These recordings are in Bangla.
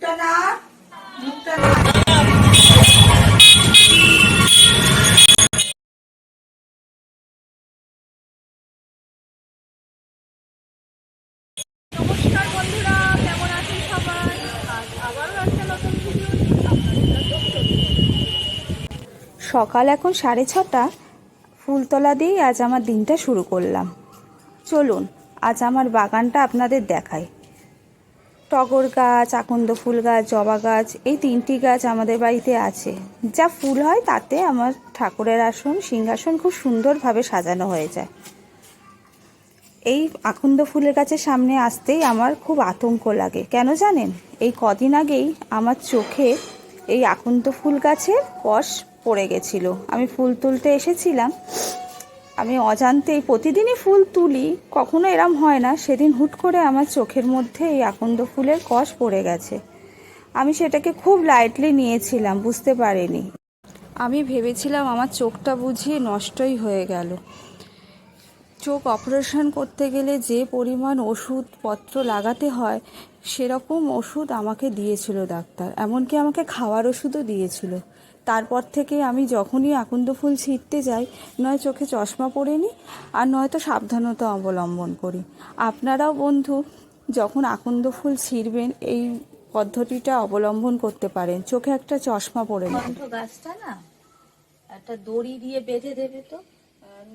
মুখটা না, মুখটা না। নমস্কার বন্ধুরা, কেমন আছেন সবাই? আজ আবারও একটা নতুন ভিডিও নিয়ে আপনাদের কাছে চলে এসেছি। সকাল এখন 6:30। ফুলতলা দিয়েই আজ আমার দিনটা শুরু করলাম। চলুন আজ আমার বাগানটা আপনাদের দেখাই। টগর গাছ, আকন্দ ফুল গাছ, জবা গাছ, এই 3টি গাছ আমাদের বাড়িতে আছে। যা ফুল হয় তাতে আমার ঠাকুরের আসন, সিংহাসন খুব সুন্দরভাবে সাজানো হয়ে যায়। এই আকন্দ ফুলের গাছের সামনে আসতেই আমার খুব আতঙ্ক লাগে। কেন জানেন? এই কদিন আগেই আমার চোখে এই আকন্দ ফুল গাছের কষ পড়ে গেছিল। আমি ফুল তুলতে এসেছিলাম, আমি অজান্তেই প্রতিদিনই ফুল তুলি, কখনো এরম হয় না, সেদিন হুট করে আমার চোখের মধ্যে এই আকন্দ ফুলের কষ পড়ে গেছে। আমি সেটাকে খুব লাইটলি নিয়েছিলাম, বুঝতে পারিনি। আমি ভেবেছিলাম আমার চোখটা বুঝিয়ে নষ্টই হয়ে গেল। চোখ অপারেশন করতে গেলে যে পরিমাণ ওষুধপত্র লাগাতে হয়, সেরকম ওষুধ আমাকে দিয়েছিল ডাক্তার, এমনকি আমাকে খাওয়ার ওষুধও দিয়েছিল। তারপর থেকে আমি যখনই আকন্দ ফুল ছিঁড়তে যাই, নয় চোখে চশমা পরে নিই, আর নয়তো সাবধানতা অবলম্বন করি। আপনারাও বন্ধু যখন আকন্দ ফুল ছিঁড়বেন এই পদ্ধতিটা অবলম্বন করতে পারেন, চোখে একটা চশমা পরে নেবেন। গাছটা না একটা দড়ি দিয়ে বেঁধে দেবে তো,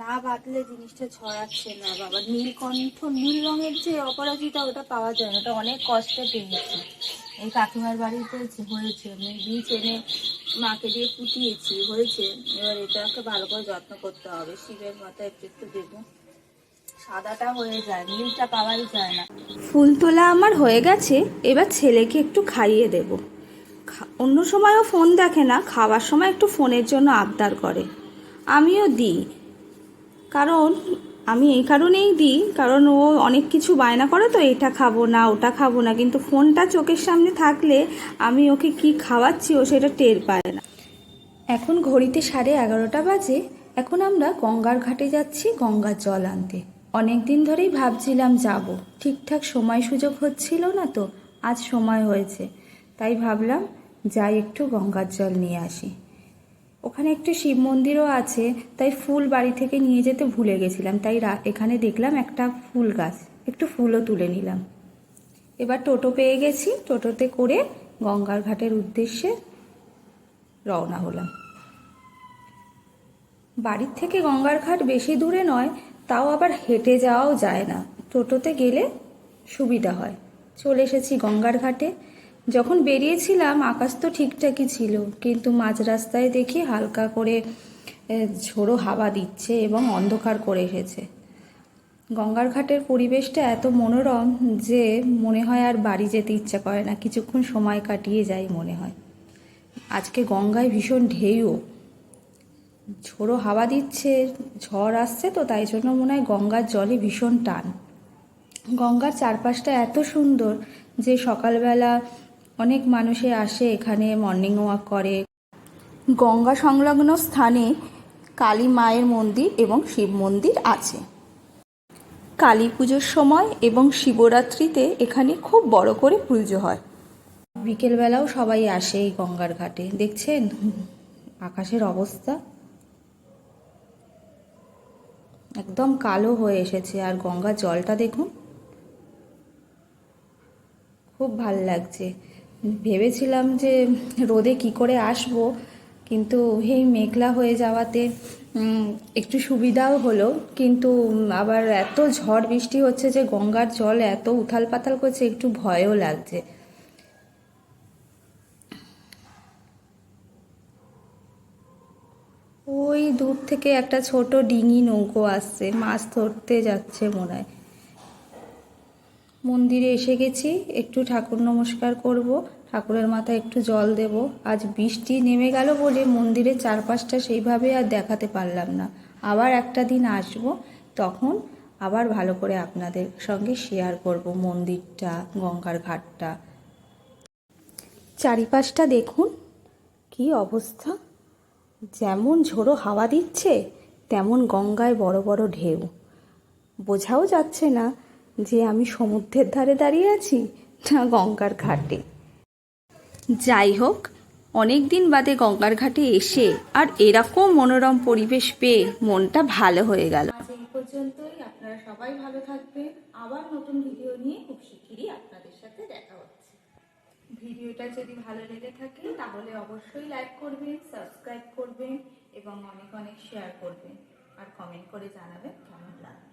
না বাঁধলে জিনিসটা ছড়াচ্ছে না বাবা। নীলকণ্ঠ, নীল রঙের যে অপরাজিতা, ওটা পাওয়া যায় না, ওটা অনেক কষ্টে পেয়েছি। এই কাকিমার বাড়িতে হয়েছে, আমি বীজ এনে মাকে দিয়ে ফুটিয়েছি, হয়েছে। এবার এটাকে ভালো করে যত্ন করতে হবে। শিবের মাথায় একটু একটু দেবো, সাদাটা হয়ে যায়, নীলটা পাওয়াই যায় না। ফুল তোলা আমার হয়ে গেছে, এবার ছেলেকে একটু খাইয়ে দেব। অন্য সময়ও ফোন দেখে না, খাওয়ার সময় একটু ফোনের জন্য আবদার করে। আমিও দিই, কারণ আমি এই কারণেই দিই, কারণ ও অনেক কিছু বায়না করে, তো এটা খাবো না, ওটা খাবো না, কিন্তু ফোনটা চোখের সামনে থাকলে আমি ওকে কি খাওয়াচ্ছি ও সেটা টের পায় না। এখন ঘড়িতে 11:30 বাজে। এখন আমরা গঙ্গার ঘাটে যাচ্ছি গঙ্গার জল আনতে। অনেক দিন ধরেই ভাবছিলাম যাব, ঠিকঠাক সময় সুযোগ হচ্ছিল না, তো আজ সময় হয়েছে, তাই ভাবলাম যাই একটু গঙ্গার জল নিয়ে আসি। ওখানে একটু শিব মন্দিরও আছে, তাই ফুল বাড়ি থেকে নিয়ে যেতে ভুলে গেছিলাম, তাই এখানে দেখলাম একটা ফুল গাছ, একটু ফুলও তুলে নিলাম। এবার টোটো পেয়ে গেছি, টোটোতে করে গঙ্গার ঘাটের উদ্দেশ্যে রওনা হলাম। বাড়ির থেকে গঙ্গার ঘাট বেশি দূরে নয়, তাও আবার হেঁটে যাওয়াও যায় না, টোটোতে গেলে সুবিধা হয়। চলে এসেছি গঙ্গার ঘাটে। যখন বেরিয়েছিলাম আকাশ তো ঠিকঠাকই ছিল, কিন্তু মাঝ রাস্তায় দেখি হালকা করে ঝোড়ো হাওয়া দিচ্ছে এবং অন্ধকার করে এসেছে। গঙ্গার ঘাটের পরিবেশটা এত মনোরম যে মনে হয় আর বাড়ি যেতে ইচ্ছা করে না, কিছুক্ষণ সময় কাটিয়ে যাই মনে হয়। আজকে গঙ্গায় ভীষণ ঢেউ, ঝোড়ো হাওয়া দিচ্ছে, ঝড় আসছে, তো তাই জন্য মনে হয় গঙ্গার জলে ভীষণ টান। গঙ্গার চারপাশটা এত সুন্দর যে সকালবেলা অনেক মানুষে আসে এখানে, মর্নিং ওয়াক করে। গঙ্গা সংলগ্ন স্থানে কালী মায়ের মন্দির এবং শিব মন্দির আছে। কালী পুজোর সময় এবং শিবরাত্রিতে এখানে খুব বড় করে পুজো হয়। বিকেলবেলাও সবাই আসে এই গঙ্গার ঘাটে। দেখছেন আকাশের অবস্থা, একদম কালো হয়ে এসেছে, আর গঙ্গার জলটা দেখুন, খুব ভাল লাগছে। ভেবেছিলাম যে রোদে কি করে আসব, কিন্তু এই মেঘলা হয়ে যাওয়াতে একটু সুবিধাও হলো, কিন্তু আবার এত ঝড় বৃষ্টি হচ্ছে যে গঙ্গার জল এত উথাল পাতাল করছে, একটু ভয়ও লাগছে। ওই দূর থেকে একটা ছোট ডিঙি নৌকো আসছে, মাছ ধরতে যাচ্ছে মনে হয়। মন্দিরে এসে গেছি, একটু ঠাকুর নমস্কার করব, ঠাকুরের মাথায় একটু জল দেব। আজ বৃষ্টি নেমে গেল বলে মন্দিরের চারপাশটা সেইভাবে আর দেখাতে পারলাম না। আবার একটা দিন আসব, তখন আবার ভালো করে আপনাদের সঙ্গে শেয়ার করব মন্দিরটা, গঙ্গার ঘাটটা। চারিপাশটা দেখুন কি অবস্থা, যেমন ঝোড়ো হাওয়া দিচ্ছে তেমন গঙ্গায় বড় বড় ঢেউ। বোঝাও যাচ্ছে না যে আমি সমুদ্রের ধারে দাঁড়িয়ে আছি না গঙ্গার ঘাটে। যাই হোক, অনেক দিন বাদে গঙ্গার ঘাটে এসে আর এরকম মনোরম পরিবেশ পেয়ে মনটা ভালো হয়ে গেল। আজ এই পর্যন্তই। আপনারা সবাই ভালো থাকবেন। আবার নতুন ভিডিও নিয়ে খুব শিগগিরই আপনাদের সাথে দেখা হচ্ছে। ভিডিওটা যদি ভালো লেগে থাকে তাহলে অবশ্যই লাইক করবেন, সাবস্ক্রাইব করবেন এবং অনেক অনেক শেয়ার করবেন আর কমেন্ট করে জানাবেন কেমন লাগবে।